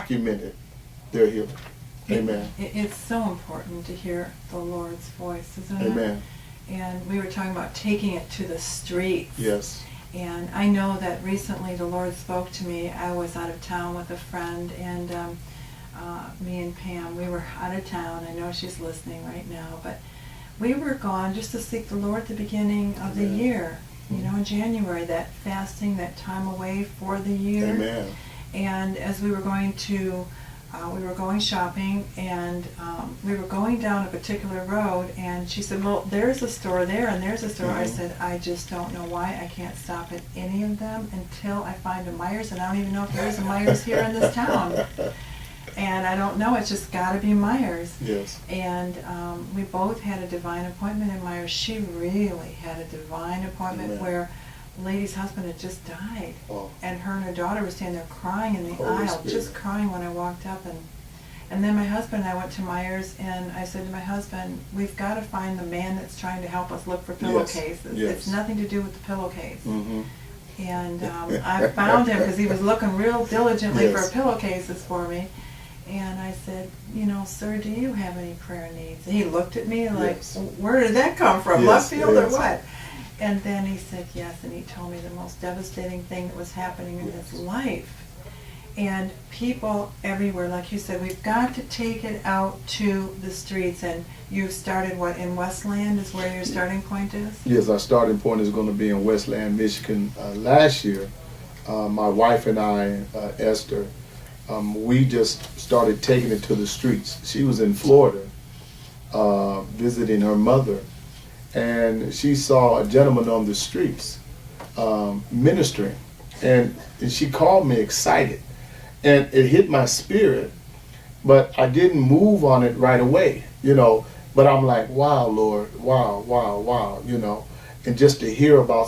documented their healing. Amen. It's so important to hear the Lord's voice, isn't it? Amen. And we were talking about taking it to the streets. Yes. And I know that recently the Lord spoke to me. I was out of town with a friend, and me and Pam, we were out of town. I know she's listening right now, but we were gone just to seek the Lord at the beginning of the year. You know, in January, that fasting, that time away for the year. Amen. And as we were going to, we were going shopping, and we were going down a particular road, and she said, well, there's a store there, and there's a store. I said, I just don't know why I can't stop at any of them until I find a Myers, and I don't even know if there is a Myers here in this town. And I don't know, it's just got to be Myers. Yes. And we both had a divine appointment in Myers. She really had a divine appointment. Amen. Where the lady's husband had just died. Oh. And her and her daughter were standing there crying in the Holy aisle, Spirit. just crying when I walked up. And then my husband and I went to Myers, and I said to my husband, we've got to find the man that's trying to help us look for pillowcases. Yes. It's nothing to do with the pillowcase. Mm-hmm. And I found him because he was looking real diligently Yes. for pillowcases for me. And I said, you know, sir, do you have any prayer needs? And he looked at me like, Yes. where did that come from? Yes, Left field or yes. what? And then he said yes, and he told me the most devastating thing that was happening in his life. And people everywhere, like you said, we've got to take it out to the streets. And you've started, what, in Westland is where your starting point is? Yes, our starting point is going to be in Westland, Michigan. Last year, my wife and I, Esther, we just started taking it to the streets. She was in Florida visiting her mother, and she saw a gentleman on the streets ministering, and she called me excited, and it hit my spirit, but I didn't move on it right away, you know, but I'm like, wow, Lord, wow, wow, wow, you know, and just to hear about